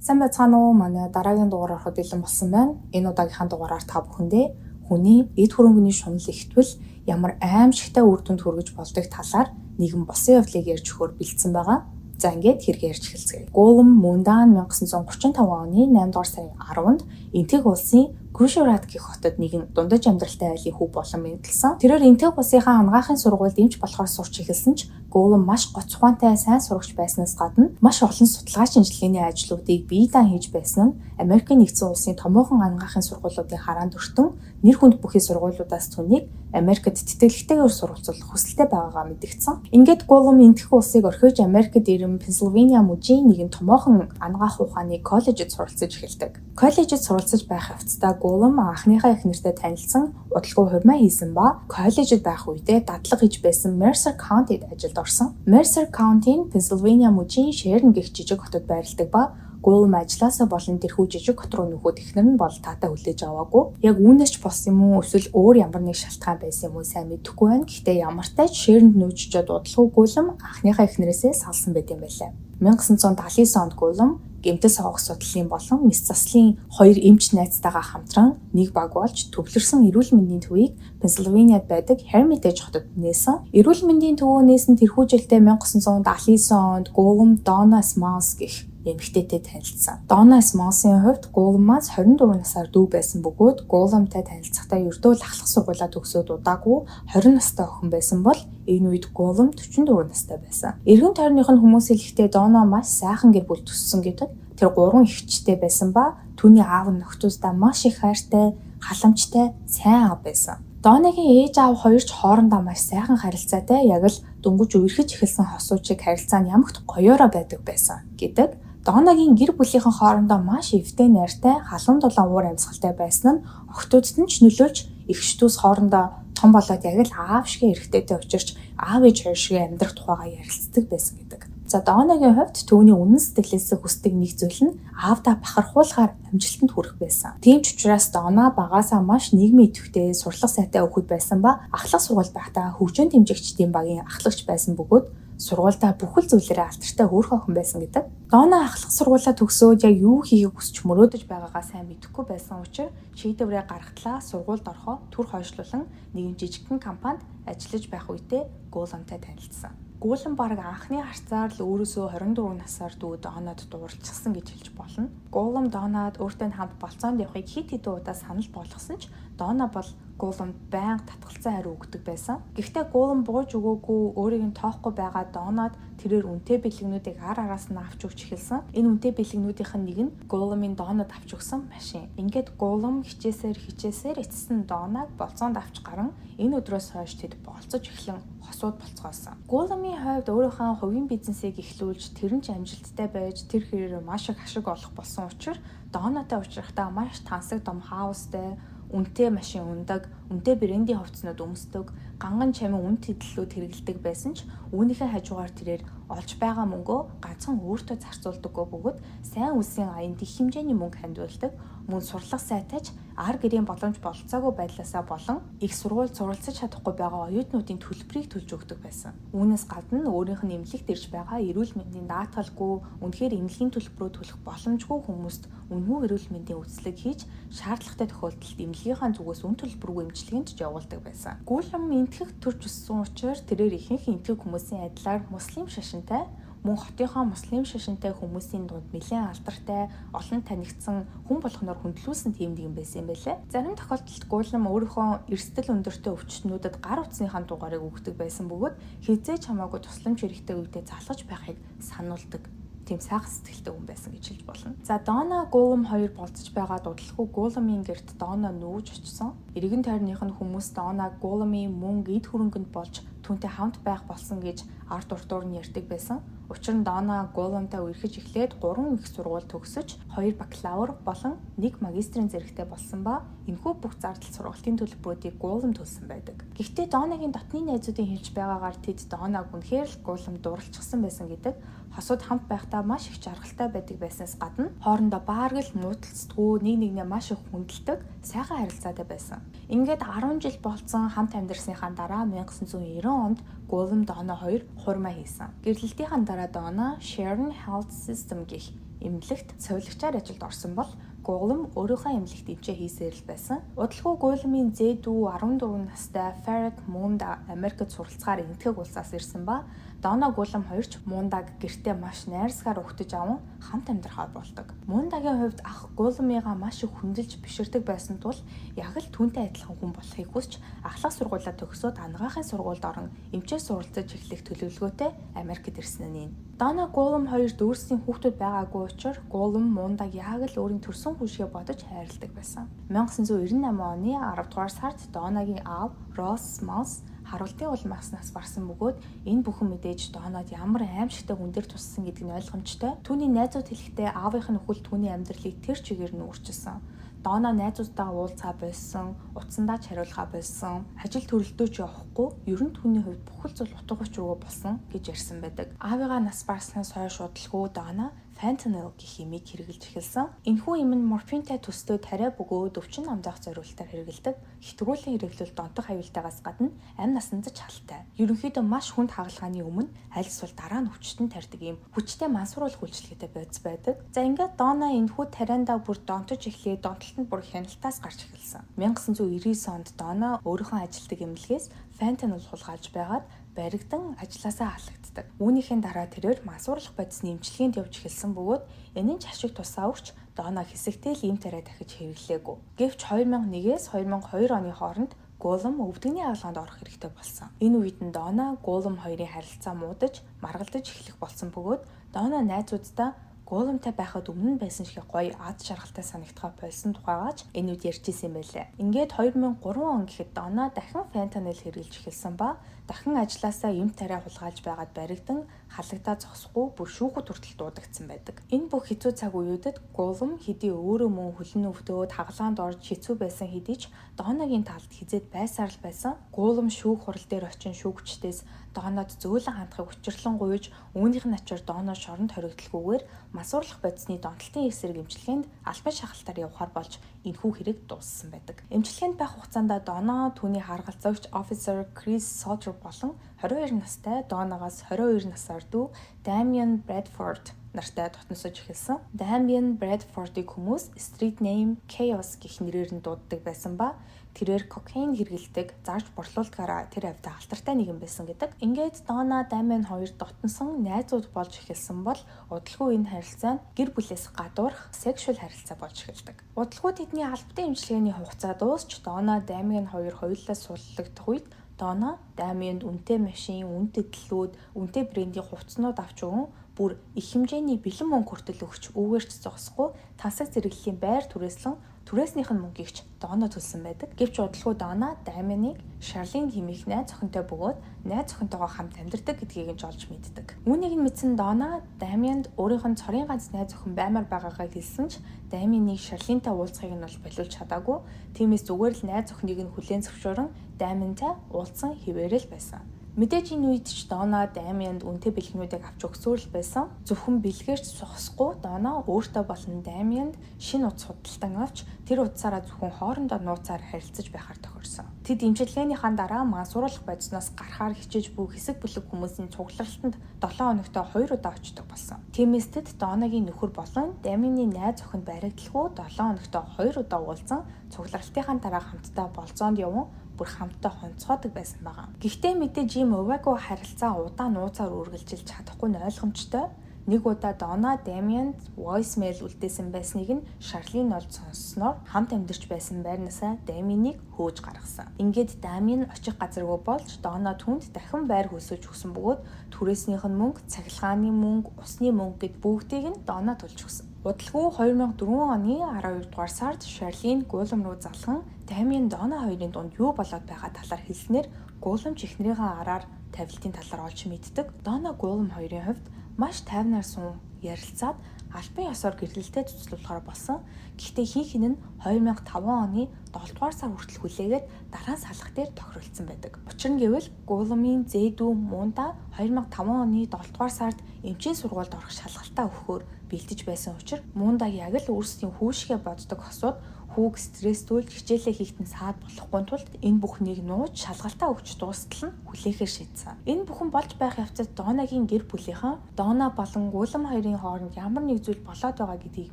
Сайн байцгаана уу? Манай дараагийн дугаар ороход бэлэн болсон байна. Энэ удаагийнхаа дугаараар та бүхэндээ хүний эд хөрөнгөний шунал ихтвэл ямар аимшигтай үр дүнд хүргэж болдог талаар нэгэн босон явдлыг ярьж өгөхөөр бэлдсэн байгаа. За ингээд хэрэг ярьж эхэлцгээе. Голум Мундан 1935 оны 8 дугаар сарын 10-нд Энтэг улсын Гүшүрат гэх хотод нэгэн дундаж амьдралтай айлын хүү болон мэдлсэн. Тэрээр Энтэг улсынхаа анагаахын сургуульд эмч болохоор сурч эхэлсэн ч Голум маш гоц ухаантай сайн сурагч байснаас гадна маш олон судалгаа шинжилгээний ажлуудыг бие даан хийж байсан нь Америкийн нэгдсэн улсын томоохон анагаахын сургуулиудын хараанд өртөн нэр хүнд бүхий сургуулиудаас түүнийг Америкт тэтгэлэгтэйгээр сурвалжуулах хүсэлтэй байгаагаа мэдгдсэн. Ингээд Голум Энтэх улсыг орхиж Америкт ирэн Пенсильвания мужийн нэгэн томоохон анагаах ухааны коллежид суралцаж эхэлдэг. Коллежид суралцаж байх явцдаа Голум анхныхаа их нэртэй танилцсан удалгүй хурмаа хийсэн ба коллежид байх үедээ дадлаг хийж байсан Mercer County-д ажилд орсон. Mercer County нь Пенсильвания мужийн Шерн гэх жижиг хотод байрладаг ба Голум ажилласаа болон тэрхүү жижиг хот руу нөхөд эхнэр нь бол таатай хүлээж аваагүй. Яг үүнээс ч болсон юм уу эсвэл өөр ямар нэг шалтгаан байсан юм уу сайн мэдэхгүй байна. Гэхдээ ямар ч тач Шернд нүүжчихэд удалгүй Голум анхныхаа эхнэрээсээ салсан байт юм байлаа. 1979 онд Голум гэмтэл сонгох судлалын болон мэс заслын хоёр эмч найзтайгаа хамтран нэг баг болж төвлөрсөн эрүүл мэндийн төвийг Пенсильваниад байдаг Hermitage хотод нээсэн. Эрүүл мэндийн төвөө нээсэн тэрхүү жилдээ 1979 онд Голум Donna Smalls гэх эмэгтэйтэй танилцсан. Donna Smalls-ийн хувьд Голумаас 24 насаар дүү байсан бөгөөд Голумтай танилцахдаа ердөө л ахлах сургуулаа төгсөөд удаагүй 20 настай охин байсан бол энэ үед Голум 44 настай байсан. Эргэн тойрных нь хүмүүс хэлэхдээ Donna маш сайхан гэр бүл төссөн гэдэг. Тэр 3 эгчтэй байсан ба түүний аав нь нөхдөөсдөө маш их хайртай, халамжтай, сайн аав байсан. Donnaгийн ээж аав хоёр ч хоорондоо маш сайхан харилцаатай, яг л дөнгөж үерхэж эхэлсэн хосуучиг харилцаа нь ямагт гоёороо байдаг байсан гэдэг. Donnaгийн гэр бүлийнхэн хоорондоо маш эвтэй найртай, халуун дулаан уур амьсгалтай байсан нь охтуудад нь ч нөлөөлж эгчдүүс хоорондоо том болоод яг л аав шиг эрэгтэйтэй учирч аав ээж хоёр шиг амьдрах тухайгаа ярилцдаг байсан гэдэг. За Donnaгийн хувьд түүний үнэн сэтгэлээс хүсдэг нэг зүйл нь аавдаа бахархуулахаар амжилтанд хүрэх байсан. Тийм ч учраас Donna багаасаа маш нийгмийн идэвхтэй, сурлах сайтай хүүхэд байсан ба ахлах сургууль байхдаа хөгжөөн тэмцэгчдийн багийн ахлагч байсан бөгөөд сургуультай бүхэл зүйлээрээ алтартай хөөрхөн охин байсан гэдэг. Donna ахлах сургуулаа төгсөөд яг юу хийхийг хүсч мөрөөдөж байгаагаа сайн мэдэхгүй байсан учраас шийдвэрээ гаргатлаа сургуульд орохоо түр хойшлуулан нэгэн жижигхэн компанид ажиллаж байх үедээ Голумтай танилцсан. Голум бараг анхны харцаар л өөрөөсөө 24 насаар дүү Donnад дууралчихсан гэж хэлж болно. Голум Donnад өөртөө хамт болцоонд явахыг хэд хэдэн удаа санал болгосон ч Donna бол Голумд байнга татгалцсан хариу өгдөг байсан. Гэхдээ Голум бууж өгөөгүй өөрийг нь тоохгүй байгаа Donnад тэрээр үнэтэй бэлгэнүүдийг ар араас нь авч өгч эхэлсэн. Энэ үнэтэй бэлгэнүүдийнх нь нэг нь Голумын Donnад авч өгсөн машин. Ингээд Голум хичээсээр эцэст нь Donnаг болцоонд авч гарan энэ өдрөөс хойш тэд болцож эхлэн хосууд болцгоосон. Голумын хувьд өөрийнхөө хувийн бизнесийг эхлүүлж тэр нь ч амжилттай байж тэр хэрээр маш их ашиг олох болсон учраас Donnaтай уулзрахдаа маш тансаг том хаустай, үнэтэй машин ундаг, үнэтэй брендийн хувцснууд өмсдөг, ганган чамин үн тэтлэлүүд хэрэгэлдэг байсан ч үүнийхээ хажуугаар тэрээр олж байгаа мөнгөө ганцхан өөртөө зарцуулдаггүй бөгөөд сайн үлсийн аянд их хэмжээний мөнгө хандуулдаг, мөн сурлах сайтайч ар гэрийн боломж болцоогүй байдлаасаа болон их сургууль суралцаж чадахгүй байгаа оюутнуудын төлбөрийг төлж өгдөг байсан. Үүнээс гадна өөрийнх нь эмнэлэгт ирж байгаа эрүүл мэндийн даатгалгүй, үнэхээр эмнэлгийн төлбөрөө төлөх боломжгүй хүмүүст үнэхүү эрүүл мэндийн үзлэг хийж шаардлагатай тохиолдолд эмнэлгийнхаа зүгээс үн төлбөргүй эмчилгээнд ч явуулдаг байсан. Голум энтгэх төрж өссөн учраас тэрээр ихэнх энтгэх хүмүүсийн адилаар муслим шашинтай, мөн хотынхоо муслим шашинтай хүмүүсийн дунд нэлээд алдартай, олон танигдсан хүн болгоноор хөндлүүлсэн тийм нэгэн байсан юм байлээ. Зарим тохиолдолд Голум өөрийнхөө эрсдэл өндөртэй өвчтнүүдэд гар утасныхаа дугаарыг өгдөг байсан бөгөөд хизээч хамаагүй тусламж хэрэгтэй үедээ залгаж байхыг сануулдаг. Тийм сайхан сэтгэлтэй хүн байсан гэж хэлж болно. За Donna Голум хоёр болцож байгаа дуудлаггүй Голумын гэрт Donna нүүж очсон. Эргэн тойрных нь хүмүүс Donna Голумын мөнгө эд хөрөнгөнд болж түүнтэй хамт байх болсон гэж ард урдуур нь ярьдаг байсан. Учир нь Donna Голумтай үерхэж эхлээд 3 их сургууль төгсөж 2 бакалавр болон 1 магистрийн зэрэгтэй болсон ба энэхүү бүх зардал сургалтын төлбөрүүдийг Голум төлсөн байдаг. Гэхдээ Donnaгийн дотны найзуудын хэлж байгаагаар тэд Donnаг үнэхээр л Голум дурлцсан байсан гэдэг. Хосууд хамт байхдаа маш их жаргалтай байдаг байснаас гадна хоорондоо баарг л муудалцдаггүй, нэг нэгнээ маш их хүндэлдэг, сайхан харилцаатай байсан. Ингээд 10 жил болцсон хамт амьдарсныхаа дараа 1990 онд Голум Donna хоёр хурмаа хийсэн. Гэрлэлтийнхаа дараа Donna Sharon Health System гэх эмнэлэгт цовилгчаар ажилд орсон бол Gollum өөрийнхөө эмнэлэгт эмчээ хийсээр л байсан. Удалгүй Gollum-ийн зээдүү 14 настай Ferret Munda Америкт суралцахаар энэтхэг улсаас ирсэн ба Donna Gollum хоёр ч Munda-г гэртээ маш найрсгаар өгтөж аван хамт амьдрахаар болдог. Munda-гийн хувьд ах Gollum-ыгаа маш их хүндэлж биширдэг байсан тул яг л түүнтэй адилхан хүн болохыг хүсч ахлах сургуулаа төгсөөд анагаахын сургуульд орон эмчээр суралцаж эхлэх төлөвлөгөөтэй Америкт ирсэн нь. Donna Gollum хоёр дүүрсийн хүүхдүүд байгаагүй учраас Gollum Munda-г яг л өөрийн төрсөн хүн шиг бодож хайрладаг байсан. 1998 оны 10 дугаар сард Donna-гийн аав Ross Mouse харуултын улмааснаас барсан бөгөөд энэ бүхэн мэдээж Donna-д ямар аимшигтай хүн дээр туссан гэдг нь ойлгомжтой. Түүний найзууд хэлэхдээ аавынх нь өхөл түүний амьдралыг тэр чигээр нь өөрчилсөн. Donna найзуудтайгаа уулзаа байсан, утсандаа хариулгаа байсан, ажил төрөлтөө ч явахгүй, ер нь түүний хувьд бүхэл зүйл утга учиргүй болсон гэж ярьсан байдаг. Аавыгаа нас барснаас хойш удалгүй Donna fentanyl гэх хэмийг хэрэглэж эхэлсэн. Энэхүү юм нь морфинтай төстэй тариа бөгөөд өвчин амжаах зорилгоор хэрэглэдэг. Хэтрүүлэн хэрэглэл донтох аюултайгаас гадна амь насанд ч халтай. Ерөнхийдөө маш хүнд хагалгааны өмнө аль эсвэл дараа нь хүчтэн тарьдаг юм хүчтэй мансууруулах үйлчилгээтэй бодис байдаг. За ингээд Donna энэхүү тариандаа бүр донтож эхлээд донтолтод бүр хяналтаас гарч эхэлсэн. 1999 онд Donna өөрийнхөө ажилтг эмнэлгээс fentanyl хулгайлж байгаад баригдан ажилласаа халагддаг. Үүнийхээ дараа тэрээр мансуурлах бодисны эмчилгээнд явж эхэлсэн бөгөөд энэ нь ч ашиг тусаа өгч Donna хэсэгтэй л ийм тариа дахиж хэрэглээгүй. Гэвч 2001-ээс 2002 оны хооронд Gollum өвдөгний авилгаанд орох хэрэгтэй болсон. Энэ үед нь Donna Gollum хоёрын харилцаа муудаж, маргалдаж эхлэх болсон бөгөөд Donna найзуудтай Gollum-тай байхад өмнө нь байсан шиг гоё ад шаргалтай санагдахаа болсон тухайгаач энэ үед ярьжсэн юм байлээ. Ингээд 2003 он гэхэд Donna дахин fentanyl хэрэглэж эхэлсэн ба дахин ажилласаа эм тариа хулгайлж байгаад баригдан халагдаа зогсохгүй бүр шүүхэд хүртэл дуудагдсан байдаг. Энэ бүх хэцүү цаг үеүүдэд Gollum хэдий өөрөө мөн хөлн өвдөөд хагалгаанд орж хэцүү байсан хэдий ч Donna-гийн талд хизээд байсаар л байсан. Gollum шүүх хурал дээр очин шүүгчдээс Donna-д зөөлөн хандахыг учирлан гуйж үүнийх нь ачаар Donna шоронд хоригдлохгүйгээр мансуурлах бодисны донтолтын эсрэг эмчилгээнд албан шахалтаар явахаар болж энэхүү хэрэг дууссан байдаг. Эмчилгээнд байх хугацаанд Donna түүний харгалзагч Officer Chris Sauter болон 22 настай Donna-гаас 22 насаар дүү Damian Bradford нартай дотносож эхэлсэн. Damian Bradford-ыг хүмүүс street name Chaos гэх нэрээр нь дууддаг байсан ба тэрээр кокаин хэрэглэдэг, зарж борлуулдгаараа тэр авьда алтартай нэгэн байсан гэдэг. Ингээд Donna Damian хоёр дотносон найзууд болж эхэлсэн бол удалгүй энэ харилцаа нь гэр бүлээс гадуурх sexual харилцаа болж эхэлдэг. Удалгүй тэдний албатай эмчилгээний хугацаа дуусч Donna Damian хоёр хоёулаа суллагдах үед Donna Damian-д үнэтэй машин, үнэтэй дэлгүүд, үнэтэй брендийн хувцснууд авч өгөн бүр их хэмжээний бэлэн мөнгө хүртэл өгч үүгээрч зогсохгүй тансаг зэрэглэлийн байр түрээслэн түрээснийх нь мөнгийг ч Donna төлсөн байдаг. Гэвч удалгүй Donna Damian-ыг Charlene хэмээх найз охинтой бөгөөд найз охинтойгоо хамт амьдардаг гэдгийг нь олж мэддэг. Үүнийг нь мэдсэн Donna Damian-д өөрийнх нь цорын ганц найз охин баймаар байгаагаа хэлсэн ч Damian-ыг Charlene-тай уулзахыг нь бол болиулж чадаагүй. Тиймээс зүгээр л найз охиныг нь хүлээн зөвшөөрөн Damian-тай уулзсан хэвээрэл байсан. Мэдээж энэ үед ч Donna Damian-д үнэтэй бэлгэнүүдийг авч өгсөөр л байсан. Зөвхөн бэлгээрч сухсахгүй Donna өөртөө болон Damian-д шинэ утас худалдан авч тэр утсаараа зөвхөн хоорондоо нууцаар харилцаж байхаар тохирсон. Тэд эмчилгээнийхаа дараа мансууруулах бодисноос гарахаар хичээж буй хэсэг бүлэг хүмүүсийн цугларалтанд 7 хоногтой 2 удаа очдог болсон. Тиймээс тэд Donna-гийн нөхөр болон Damian-ийн найз охинд баригдалгүй 7 хоногтой 2 удаа уулзан цугларалтынхаа дараа хамтдаа болзоонд явсан бүр хамтдаа хонцоодог байсан байгаа. Гэхдээ мэдээж ийм уваагүй харилцаа удаан нууцаар үргэлжилж чадахгүй нь ойлгомжтой. Нэг удаа Donna Damian-д voicemail үлдээсэн байсныг нь Charlene олж сонссноор хамт амьдарч байсан байрнаасаа Damian-ыг хөөж гаргасан. Ингээд Damian очих газаргүй болж Donna түнд дахин байр хөөсөж өгсөн бөгөөд түрээснийх нь мөнгө, цахилгааны мөнгө, усны мөнгө гэд бүгдийг нь Donna төлж өгсөн. Удалгүй 2004 оны 12 дугаар сард Charlene Gollum руу залхан Damian Donna хоёрын дунд юу болоод байгаа талаар хэлснээр Gollum ч эхнэрийнхээ араар тавилтын талаар олж мэддэг. Donna Gollum хоёрын хувьд маш тайвнаар сун ярилцаад албан ёсоор гэрэлтэй цуцлуулахаар болсон. Гэхдээ хин нь 2005 оны 7 дугаар сар хүртэл хүлээгээд дараа нь салах дээр тохиролцсон байдаг. Учир нь гэвэл Gollum-ийн зээдүү Munda 2005 оны 7 дугаар сард эмчийн сургуульд орох шалгалтаа өгөхөөр бэлдэж байсан учраас Munda яг л өөрсдийн хүүшгээ боддог хосууд түүг стресстүүлж хичээлээ хийхтэн саад болохгүй тулд энэ бүхнийг нууж шалгалтаа өгч дуустал нь хүлээхээр шийдсэн. Энэ бүхэн болж байх явцад Донагийн гэр бүлийнхэн Дона болон Гулам хоёрын хооронд ямар нэг зүйл болоод байгаа гэдгийг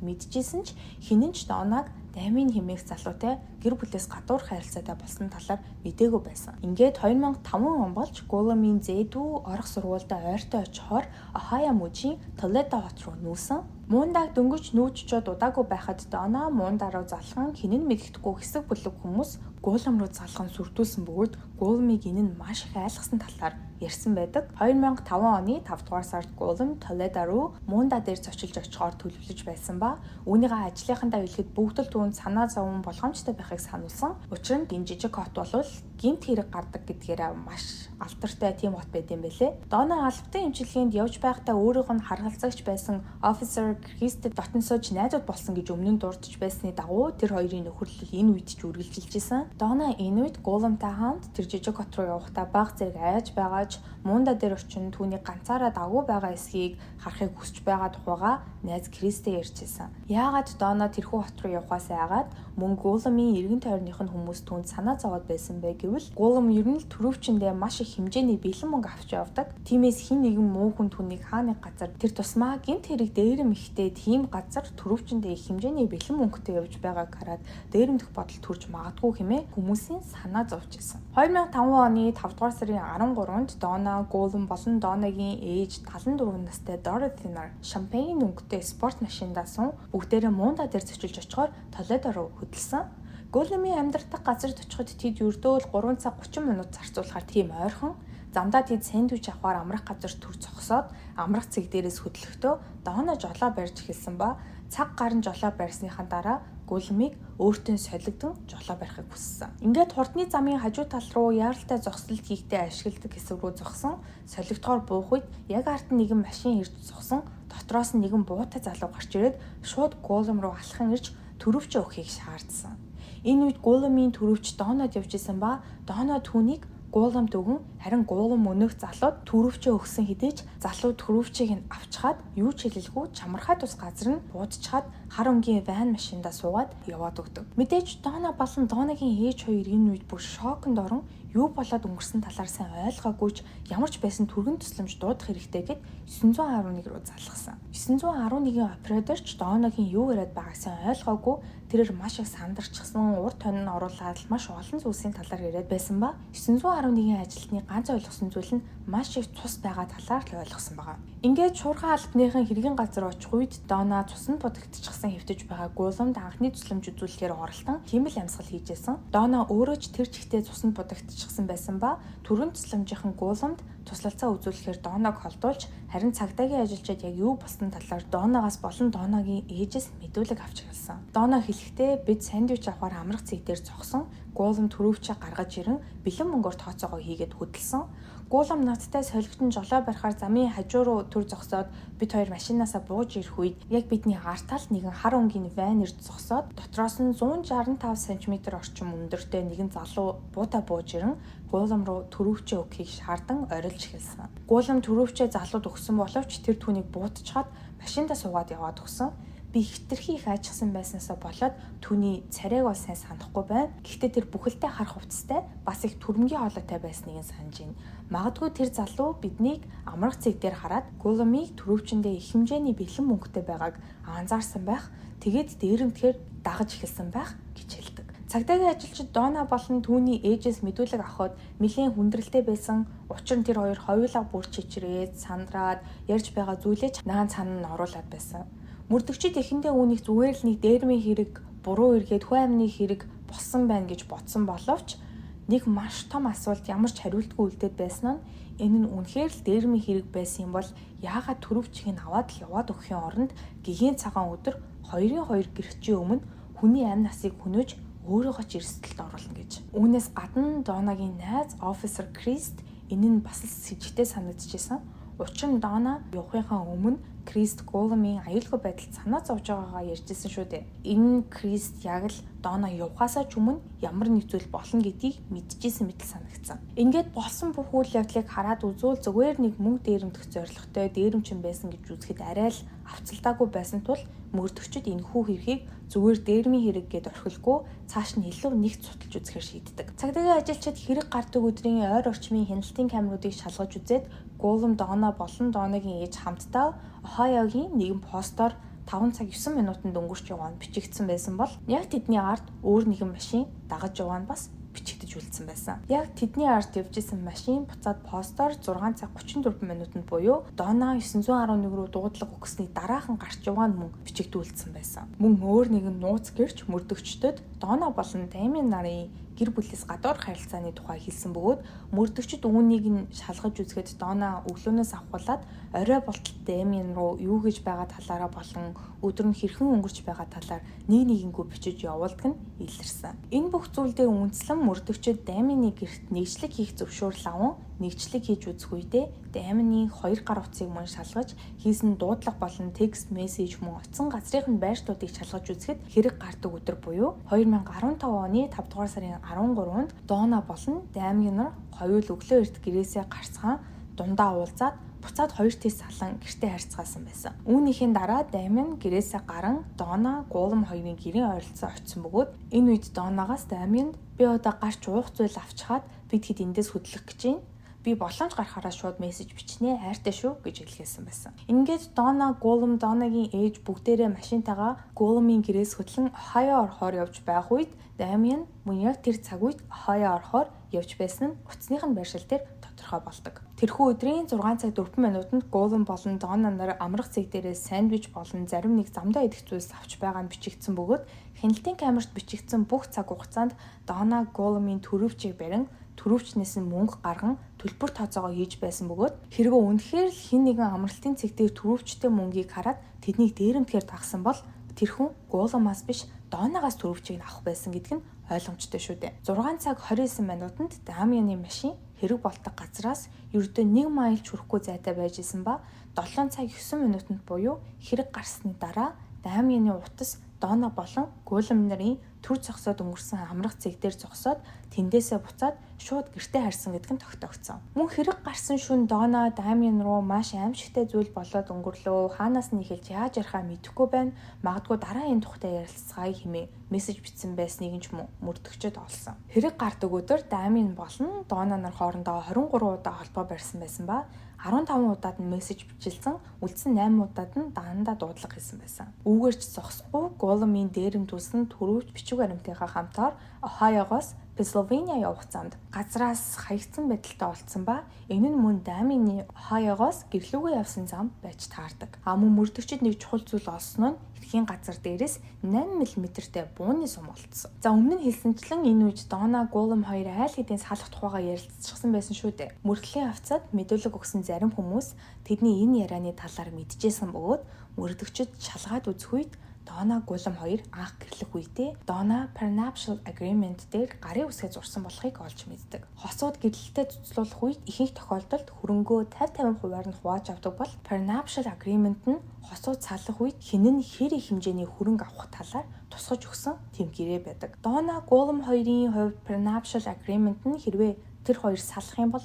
мэдчихсэн ч хинэн ч Донаг Дамийн хэмээх залуутай гэр бүлээс гадуур харилцаатай болсон талаар мэдээгүй байсан. Ингээд 2005 он болж Гуламын зээдүү орох сургуультай ойртой очихоор Ohio мужийн Toledo хот руу нүүсэн. Муундаг дөнгөж нүүжчод удаагүй байхад Дона мундаа руу залхан хинэн мэддэхгүй хэсэг бүлэг хүмүүс Гулам руу залхан сүрдүүлсэн бөгөөд Гуламыг энэ нь маш их айлгсан талаар ярьсан байдаг. 2005 оны 5 дугаар сард Гулам Толедо руу мундаа дээр зочилж очихоор төлөвлөж байсан ба үүнийгээ ажлынхандаа хэлэхэд бүгд л түүнд санаа зовон болгоомжтой байхыг сануулсан. Учир нь энэ жижиг хот бол гинт хэрэг гардаг гэдгээрээ маш алдартай тийм хот байд юм бэлээ. Дона албатай эмчилгээнд явж байхдаа өөрийнх нь харгалзагч байсан Officer Christ дотн сууж найзууд болсон гэж өмнө нь дурдж байсны дагуу тэр хоёрын нөхөрлөл энэ үед ч үргэлжилжсэн. Дона энэ үед Гуламтай хамт тэр жижиг хот руу явахдаа баг зэрэг айж байгааж муунда дээр очин түүний ганцаараа дагуу байгаа эсхийг харахыг хүсэж байгаа тухайга найз Кристтэй ярьжсэн. Яагаад Дона тэрхүү хот руу явахаас айгаад мөн Гуламын эргэн тойрных нь хүмүүс түүнд санаа зовоод байсан бэ гэвэл Гулам ер нь төрөвчөндөө маш их хэмжээний бэлэн мөнгө авч явдаг. Тиймээс хин нэгэн муу хүн түүнийг хаа нэг газар тэр тусмаа гинт хэрэг дээрэм ихтэй тийм газар төрөвчөндөө их хэмжээний бэлэн мөнгөтэй явж байгааг хараад дээрэмдэх бодол төрж магадгүй хэмээн хүмүүсийн санаа зовж ирсэн. 2005 оны 5 дугаар сарын 13-нд Дона, Гулам болон Донагийн ээж 74 настай Dorothy нар шампань өнгөтэй спорт машиндаа сун бүгдээрээ муунда дээр зочилж очихоор Толедо руу хөдөлсөн. Гуламын амьдрах газарт очиход тэд ердөө л 3 цаг 30 минут зарцуулахаар тийм ойрхон. Замдаа тэд сэндвич авахаар амрах газар төр зогсоод амрах цэг дээрээс хөдлөхдөө Дона жолоо барьж эхэлсэн ба цаг гарan жолоо барьсныхаа дараа Гуламыг өөртөө солигдсон жолоо барихыг хүссэн. Ингээд хурдны замын хажуу тал руу яаралтай зогсолт хийхдээ ашигладаг хэсэг рүү зогсон. Солигдохоор буух үед яг ард нь нэгэн машин ирж зогсон. Дотроос нь нэгэн буутай залуу гарч ирээд шууд Гулам руу алхан ирж төрөвчөө өгөхийг шаардсан. Энэ үед Гуламын төрөвч Донод явж исэн ба Дона түүнийг Гуламд өгөн харин Гулам өнөөх залууд төрөвчөө өгсөн хэдийч залуу төрөвчийг нь авчхаад юу ч хэлэлгүй чамархай тус газар нь буудчихад хар өнгийн ван машиндаа суугаад яваад өгдөг. Мэдээж Дона болон Донагийн ээж хоёр энэ үед бүр шоконд орон юу болоод өнгөрсөн талаар сайн ойлгоогүй ч ямар ч байсан түргэн тусламж дуудах хэрэгтэй гэд 911 руу залгасан. 911-ийн операторч Донагийн юу яриад байгааг сайн ойлгоогүй тэрээр маш их сандарчихсан, урд тонин оруулаад маш олон зүйлсийн талаар яриад байсан ба 911-ийн ажилтны ганц ойлгосон зүйл нь маш их цус байгаа талаар л ойлгосон байгаа. Ингээд шуурхай албаныхан хэргийн газар очих үед Дона цуснд будагдчихсан хэвтэж байгаа Гуламд анхны тусламж үзүүлэхээр оролдсон тийм л амьсгал хийжсэн. Дона өөрөө ч тэр чигтээ цуснд будагдчихсан байсан ба түрүүн тусламжийнхан Гуламд туслалцаа үзүүлэхээр Донаг холдуулж харин цагдаагийн ажилчид яг юу болсон талаар Донагаас болон Донагийн ээжээс мэдүүлэг авч ирсэн. Дона хэлэхдээ бид сандвич авахар амрах цэг дээр зогсон. Гулам төрөвчөө гаргаж ирэн бэлэн мөнгөөр тооцоогоо хийгээд хөдөлсөн. Гулам надтай солигдсон жолоо барихаар замын хажуу руу төр зогсоод бид хоёр машинаасаа бууж ирэх үед яг бидний артал нэгэн хар өнгийн ван ирж зогсоод дотроос нь 165 см орчим өндөртэй нэгэн залуу буута бууж ирэн Гулам руу төрөвчөө өгөхийг шаардсан орилж эхэлсэн. Гулам төрөвчөө залууд өгсөн боловч тэр түүнийг буутчихад машиндаа суугаад яваад өгсөн. Би хитрхи их ажигсан байснаасаа болоод түүний царайг бол сайн санахгүй байна. Гэхдээ тэр бүхэлдээ харах хувцастай бас их түрмгийн хоолойтой байсныг санаж байна. Магадгүй тэр залуу биднийг амрах цэг дээр хараад Гуламыг төрөвчөндөө их хэмжээний бэлэн мөнгөтэй байгааг анзаарсан байх. Тэгээд дээрэмдэхээр дагаж эхэлсэн байх гэж хэлдэг. Цагдаагийн ажилчид Дона болон түүний ээжээс мэдүүлэг авахд нэлээд хүндрэлтэй байсан. Учир нь тэр хоёр хоёулаа бүр чичрээд сандраад ярьж байгаа зүйлээ наан цаана нь оруулаад байсан. Мөрдөгчид эхэндээ үүнийг зүгээр л нэг дээрмийн хэрэг, буруу эргээд хүү амны хэрэг болсон байна гэж бодсон боловч нэг маш том асуулт ямар ч хариултгүй үлдээд байсан нь энэ нь үнэхээр л дээрмийн хэрэг байсан юм бол яагаад төрөвчийг нь аваад л яваад өгөхийн оронд гэгээн цагаан өдөр 2-2 гэрчийн өмнө хүний амь насыг хөнөөж өөрөөгөө ч эрсдэлд оруулна гэж. Үүнээс гадна Донагийн найз Officer Christ энэ нь бас л сэжигтэй санагдчихсэн. Учир нь Дона явахынхаа өмнө Крист Голумын аюулгүй байдалд санаа зовж байгаагаа ярьжсэн шүү дээ. Энэ Крист яг л Дона явахаасаа ч өмнө ямар нэг зүйл болно гэдгийг мэдчихсэн мэт санагдсан. Ингээд болсон бүх үйл явдлыг хараад үзвэл зүгээр нэг мөнгө дээрэмдэх зорилготой дээрэмчин байсан гэж үзэхэд арай л авцалдаагүй байсан тул мөрдөгчд энэхүү хэргийг зүгээр дээрмийн хэрэг гэд орхилгүй цааш нь илүү нэгт судалж үзэхээр шийддэг. Цагдаагийн ажилчид хэрэг гардаг өдрийн ойр орчмын хяналтын камеруудыг шалгаж үзээд Голум Дона болон Донагийн ээж хамтдаа Ohioгийн нэгэн постоор 5 цаг 9 минутанд өнгөрч яваа нь бичигдсэн байсан бол яг тэдний ард өөр нэгэн машин дагаж яваа нь бас бичигдэж үлдсэн байсан. Яг тэдний ард явж исэн машин буцаад постоор 6 цаг 34 минутанд буюу Дона 911 рүү дуудлага өгсөний дараахан гарч яваа нь мөн бичигдүүлсэн байсан. Мөн өөр нэгэн нууц гэрч мөрдөгчдөд Дона болон Дамиан нарын гэр бүлээс гадуур харилцааны тухай хэлсэн бөгөөд мөрдөгчд үүнийг нь шалгаж үзэхэд Дона өглөөнөөс авахуулаад орой болтол Дамиан руу юу гэж байгаа талаараа болон өдөр нь хэрхэн өнгөрч байгаа талаар нэгнийггүй бичиж явуулдаг нь илэрсэн. Энэ бүх зүйл дээр үндэслэн мөрдөгчд Дамианы гэрт нэгжлэг хийх зөвшөөрөл аван нэгжлэг хийж үзэх үедээ Дамианы 2 гар утсыг мөн шалгаж хийсэн дуудлага болон текст мессеж мөн утсан газрын байршлуудыг шалгаж үзэхэд хэрэг гардаг өдөр буюу 2015 оны 5 дугаар сарын 13-нд Дона болон Дамиан нар хоёул өглөө эрт гэрээсээ гарцгаан дундаа уулзаад буцаад хоёр тийш салан гэртээ харьцаасан байсан. Үүнийхээ дараа Дамиан гэрээсээ гарan Дона, Голум хоёрын гэрийн ойролцоо очисон бөгөөд энэ үед Донагаас Дамианд би одоо гарч уух зүйл авчхаад бид хэд эндээс хөдлөх гэж байна. Би боломж гарахаараа шууд мессеж бичнэ хайртай шүү гэж хэлгээсэн байсан. Ингээд Дона, Голум, Донагийн ээж бүгдээрээ машинтайгаа Голумын гэрээс хөдлөн Ohio орохоор явж байх үед Дамиан мөн яг тэр цаг үед Ohio орохоор явж байсан нь утасных нь байршил дээр тодорхой болдог. Тэрхүү өдрийн 6 цаг 4 минутанд Голум болон Дона нар амрах цэг дээрээ сандвич болон зарим нэг замдаа идэх зүйлс авч байгаа нь бичигдсэн бөгөөд хяналтын камерт бичигдсэн бүх цаг хугацаанд Дона Голумын төрөвчийг барин төрөвчнээс нь мөнгө гарган төлбөр тооцоогоо хийж байсан бөгөөд хэрвээ үнэхээр л хэн нэгэн амралтын цэг дээр төрөвчтэй мөнгийг хараад тэднийг дээрэмдэхээр дагсан бол тэр хүн Голумаас биш Донагаас төрөвчийг авах байсан гэдг нь ойлгомжтой шүү дээ. 6 цаг 29 минутанд Дамианы машин хэрэг болдог газраас ердөө 1 майл хүрэхгүй зайтай байж исэн ба 7 цаг 9 минутанд буюу хэрэг гарсны дараа Дамианы утас Дона болон Голум нарын төр зогсоод өнгөрсөн амрах цэг дээр зогсоод тэндээсээ буцаад шууд гэртээ харьсан гэдэг нь тогтоогдсон. Мөн хэрэг гарсан шөнө Дона Дамиан руу маш аимшигтай зүйл болоод өнгөрлөө. Хаанаас нь эхэлж яаж ярихаа мэдэхгүй байна. Магадгүй дараа энэ тухтай ярилцгаая хэмээн мессеж бичсэн байсныг нь ч мөрдөгчөд олсон. Хэрэг гардаг өдөр Дамиан болон Дона нар хоорондоо 23 удаа холбоо барьсан байсан ба 15 удаад нь мессеж бичилсэн, үлдсэн 8 удаад нь даандаа дуудлага хийсэн байсан. Үүгээр ч зогсохгүй Голумын дээрэмдүүлсэн төрөвч бичиг баримтынхаа хамтаар Ohioогоос Pennsylvania явах замд газраас хаягдсан байдалтай олдсон ба энэ нь мөн Дамианы Ohioогоос гэрлүүгээ явсан зам байж таардаг. Мөн мөрдөгчд нэг чухал зүйл олсон нь эрхийн газар дээрээс 8 мм-тэй бууны сум олдсон. За өмнө нь хэлсэнчлэн энэ үед Дона, Голум хоёр айл хэдийн салах тухайгаа ярилцчихсан байсан шүү дээ. Мөргөлийн хавцад мэдүүлэг өгсөн зарим хүмүүс тэдний энэ ярианы талаар мэдчихсэн бөгөөд мөрдөгчд шалгаад үзэх үед Дона, Голум хоёр анх гэрлэх үедээ Дона Prenuptial Agreement дээр гарын үсгээ зурсан болохыг олж мэддэг. Хосууд гэрлэлтэд цуцлуулах үед ихэнх тохиолдолд хөрөнгөө 50-50% нь хувааж авдаг бол Prenuptial Agreement нь хосууд салах үед хэн нь хэр их хэмжээний хөрөнгө авах талаар тусгаж өгсөн тэм гэрээ байдаг. Дона, Голум хоёрын хувьд Prenuptial Agreement нь хэрвээ тэр хоёр салах юм бол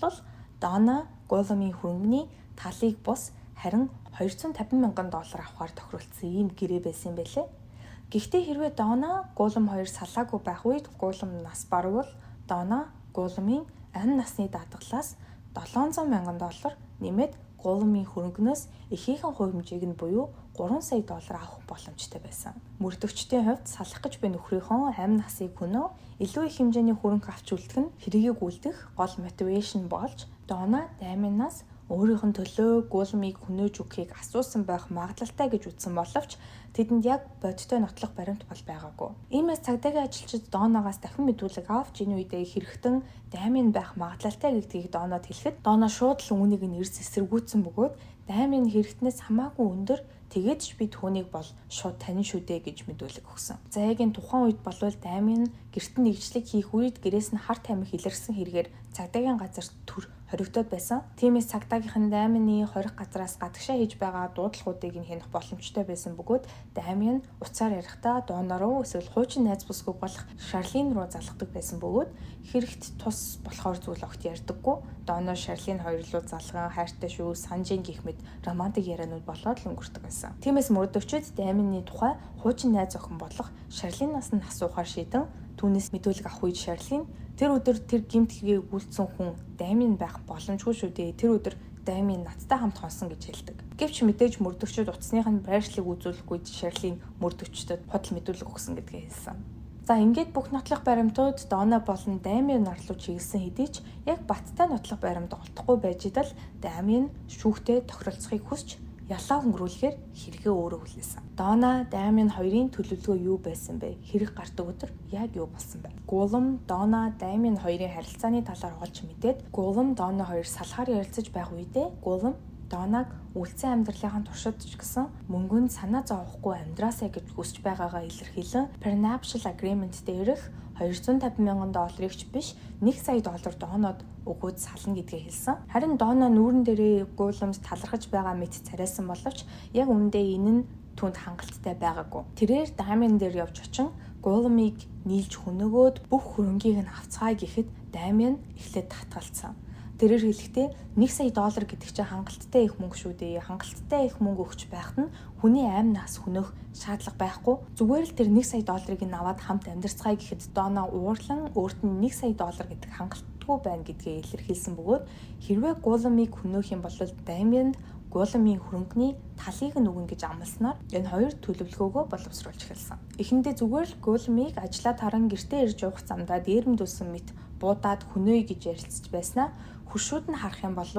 Дона, Голумын хөрөнгөний талыг бус харин $250,000 авахар тохиролцсон ийм гэрээ байсан юм байлээ. Гэхдээ хэрвээ Дона, Голум хоёр салаагүй байх үед Голум нас барвал Дона, Голумын амь насны даатгалаас $700,000 нэмээд Голумын хөрөнгнөөс ихээхэн хувь хэмжээг нь буюу $3 сая авах боломжтой байсан. Мөрдөгчдийн хувьд салах гэж буй нөхрийнхөө амь насыг хөнөө илүү их хэмжээний хөрөнгө авч үлдэх нь хэргийг үлдэх гол мотивашн болж Дона, Дамианаас өөрийнх нь төлөө Голумыг хөнөөж өгөхийг асуусан байх магадлалтай гэж үзсэн боловч тэдэнд яг бодиттой нотлох баримт бол байгаагүй. Иймээс цагдаагийн ажилчид Донагаас дахин мэдүүлэг авч энэ үедээ хэрэгтэн Дамиан байх магадлалтай гэдгийг Донод хэлэхэд Дона шууд л үүнийг нь эрс эсэргүүцсэн бөгөөд Дамиан хэрэгтнээс хамаагүй өндөр тэгээд ч би түүнийг бол шууд танин шүү дээ гэж мэдүүлэг өгсөн. За яг энэ тухайн үед болвол Дамиан гэртэн нэгжлэг хийх үед гэрээс нь хар тамхи илэрсэн хэрэгээр цагдаагийн газар төр хоригдоод байсан. Тиймээс цагдаагийнхан Дамианы хорих газраас гадагшаа хийж байгаа дуудлагуудыг нь хянах боломжтой байсан бөгөөд Дамиан уцаар ярихдаа Дона руу эсвэл хуучин найз бүсгүй болох Шарлин руу залгадаг байсан бөгөөд хэрэгт тус болохоор зүйл огт ярьдаггүй. Дона Шарлин хоёр руу залган хайртай шүү, санжин гэх мэт романтик яриануд болоод л өнгөрдөг байсан. Тиймээс мөрдөгчид Дамианы тухай хуучин найз охин болох Шарлинаас нь асуухаар шийдэн түүнээс мэдүүлэг авах үед Шарлин тэр өдөр тэр гэмт хэргийг үйлдсэн хүн Дамиан байх боломжгүй шүү дээ. Тэр өдөр Дамиан надтай хамт хонсон гэж хэлдэг. Гэвч мэдээж мөрдөгчид утасных нь байршлыг үзүүлэхгүй Шарлин мөрдөгчдөд худал мэдүүлэг өгсөн гэдгээ хэлсэн. За ингээд бүх нотлох баримтууд Дона болон Дамиан нарлуу чиглэсэн хэдий ч яг баттай нотлох баримт олдохгүй байж идэл Дамиан шүүхтэй тохиролцохыг хүсч ялаа өнгөрүүлэхээр хэрэгээ өөрөө хүлээсэн. Дона Дамиан хоёрын төлөвлөгөө юу байсан бэ? Хэрэг гардаг өдөр яг юу болсон бэ? Голум Дона Дамиан хоёрын харилцааны талаар олж мэдээд Голум Дона хоёр салхаар ярилцаж байх үедээ Голум Донаг үлдсэн амьдралынхаа туршид ч гэсэн мөнгөнд санаа зовохгүй амьдраасаа гэж хүсэж байгаагаа илэрхийлэн prenuptial agreement дээрх $250,000 ч биш $1 сая Донод өгөөд сална гэдгээ хэлсэн. Харин Дона нүүрэн дээрээ Голумд талархаж байгаа мэт царайсан боловч яг үүндээ энэ нь түүнд хангалттай байгаагүй. Тэрээр Дамиан дээр явж очин Голумыг нийлж хөнөөгөөд бүх хөрөнгийг нь авцгаая гэхэд Дамиан эхлээд татгалцсан. Тэрээр хэлэхдээ $1 сая гэдэг чинь хангалттай их мөнгө шүү дээ. Хангалттай их мөнгө өгч байхад нь хүний амь нас хөнөх шаардлага байхгүй. Зүгээр л тэр $1 сая нь аваад хамт амьдарцгаая гэхэд Дона уурлан өөрт нь $1 сая гэдэг хангалтгүй байна гэдгээ илэрхийлсэн бөгөөд хэрвээ Голумыг хөнөөх юм бол Дамианд Голумын хөрөнгөний талыг нь өгнө гэж амласнаар энэ хоёр төлөвлөгөөгөө боловсруулж эхэлсэн. Эхэндээ зүгээр л Голумыг ажлаа таран гэртээ ирж явах замдаа дээрэмдүүлсэн мэт буудаад хөнөөе гэж ярилцж байснаа хуршууд нь харах юм бол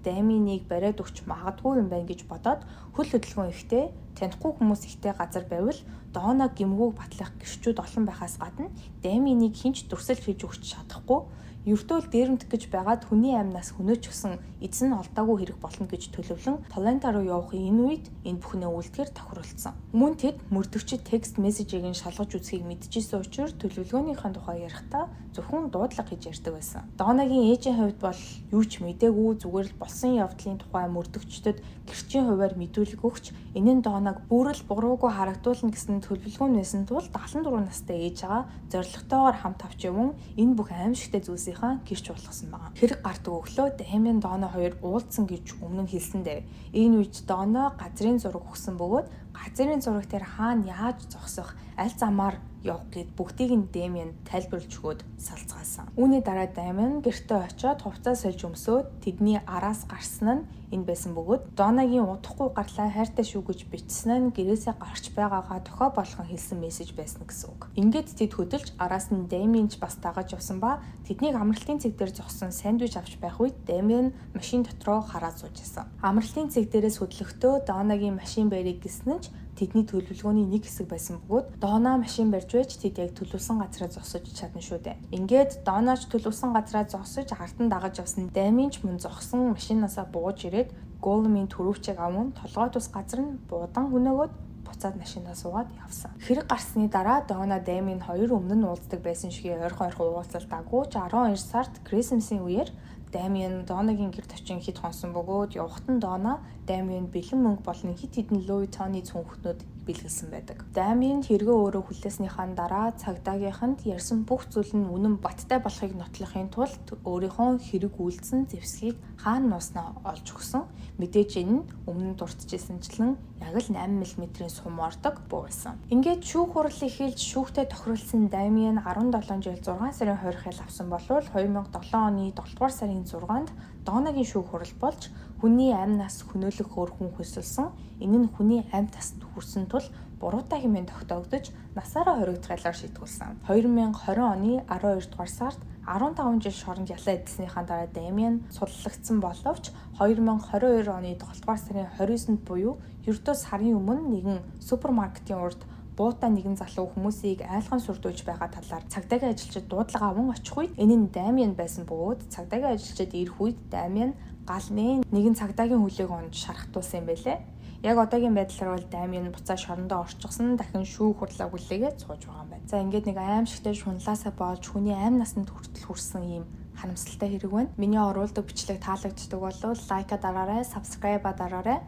Дамианыг бариад өгч магадгүй юм байна гэж бодоод хөл хөдөлгөөн ихтэй танихгүй хүмүүс ихтэй газар байвал Дона гимгүүг батлах гэрчүүд олон байхаас гадна Дамианыг хинч дүрсэл хийж өгч чадахгүй ердөө л дээрэмдэх гэж байгаад хүний амнаас хөнөөч гсэн эзэн нь олдоогүй хэрэг болно гэж төлөвлөн Талента руу явах энэ үед энэ бүхнээ үлдэхээр тохиролцсон. Мөн тэд мөрдөгчид текст мессежийг нь шалгаж үзхийг мэдчихсэн учраас төлөвлөгөөнийхэн тухай ярихдаа зөвхөн дуудлага гэж ярьдаг байсан. Донагийн ээжийн хувьд бол юу ч мэдээгүй зүгээр л болсон явдлын тухай мөрдөгчдөд гэрчийн хуваар мэдүүлэг өгч энэ нь Донаг бүрэл буруугүй харагдуулна гэсэн төлөвлөгөөн байсан тул 74 настай ээжээгээ зоригтойгоор хамт авч явсан энэ бүх аимшигтай зүйлсийнхаа гэрч болгосон байна. Хэрэг гардаг өглөө Дамиан Дона хоёр уулзсан гэж өмнө нь хэлсэндээ энэ үед Дона газрын зураг өгсөн бөгөөд газрын зураг дээр хаана яаж зогсох аль замаар явах гэд бүгдийг нь Дамиан тайлбарлаж өгөөд салцгаасан. Үүний дараа Дамиан гэртээ очиод хувцас сольж өмсөөд тэдний араас гарсан нь энэ байсан бөгөөд Донагийн удахгүй гарлаа хайртай шүү гэж бичсэн нь гэрээсээ гарч байгаагаа тохио болгон хэлсэн мессеж байсан гэсэн үг. Ингээд тэд хөдөлж араас нь Дамианч бас дагаж явсан ба тэднийг амралтын цэг дээр зогсон сандвич авч байх үед Дамиан машин дотроо хараад сууж байсан. Амралтын цэг дээрээс хөдлөхдөө Донагийн машин байрыг гисэн нь тэдний төлөвлөгөөний нэг хэсэг байсан бөгөөд Дона машин барьж байж тэд яг төлөвлөсөн газараа зогсож чадна шүү дээ. Ингээд Донач төлөвлөсөн газараа зогсож ард нь дагаж явсан Дамианч мөн зогсон машинаасаа бууж ирээд Голумын төрөвчийг аван толгой тус газар нь буудан хөнөөгөөд буцаад машинаа суугаад явсан. Хэрэг гарсны дараа Дона Дамиан хоёр өмнө нь уулздаг байсан шигээ ойрхон уулзалтаагүй 12 сард Крисмсийн үеэр Дамиан Донагийн гэрт очин хэд хонсон бөгөөд явхад нь Дона Дамиан бэлэн мөнгө болон хит хитэн Луи Тоны цүнхтнүүд бэлгэлсэн байдаг. Дамиан хэрэгөө өөрөө хүлээснийхаа дараа цагдаагийнханд ярьсан бүх зүйл нь үнэн баттай болохыг нотлохын тулд өөрийнхөө хэрэг үйлдсэн зэвсгийг хаана нууснаа олж өгсөн. Мэдээж энэ нь өмнө нь дуртажсэнчлэн яг л 8 мм-ийн сум ордог буу байсан. Ингээд шүүх хурал эхэлж шүүхтэй тохиролцсон Дамиан 17 жил 6 сарын 20 хэл авсан болвол 2007 оны 7 дугаар сарын 6-нд Донагийн шүүх хурал болж хүний амнаас хөнөөлөх өөр хүн хөсөлсөн. Энэ нь хүний амь таст хүрсэн тул буруутай хэмээн тогтоогдож насаараа хоригдохлоор шийтгүүлсэн. 2020 оны 12 дугаар сард 15 жил шоронд ялаа эдснийхаа дараа Дамиан судлагдсан боловч 2022 оны 7 дугаар сарын 29-нд буюу ердөө сарын өмнө нэгэн супермаркетын урд буута нэгэн залуу хүмүүсийг айлхан сүрдүүлж байгаа талаар цагдаагийн ажилчид дуудлага аван очих үед энэ нь Дамиан байсан бөгөөд цагдаагийн ажилчид ирэх үед Дамиан галны нэгэн цагдаагийн хүлээг онж шархтуулсан юм байлээ. Яг одоогийн байдлаар бол Дамиан буцаа шорондоо орчихсон дахин шүүх хурлаа хүлээгээд сууж байгаа юм байна. За ингээд нэг аимшигтай шунлаасаа болж хүний амь насанд хүртэл хүрсэн ийм харамсалтай хэрэг байна. Миний оруулдаг бичлэг таалагддаг бол лайка дараарай, subscribe дараарай.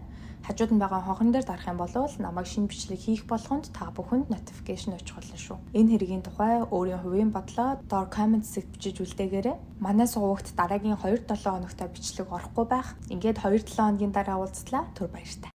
Хажууд нь байгаа хонхон дээр дарах юм бол намайг шинэ бичлэг хийх болгонд та бүхэнд notification очих болно шүү. Энэ хэргийн тухай өөрийн хувийн бодлоо доор comment хэсэгт бичиж үлдээгээрэй. Манай сувагт дараагийн 2-7 хоногтой бичлэг орохгүй байх. Ингээд 2-7 хоногийн дараа уулзлаа. Түр баярлалаа.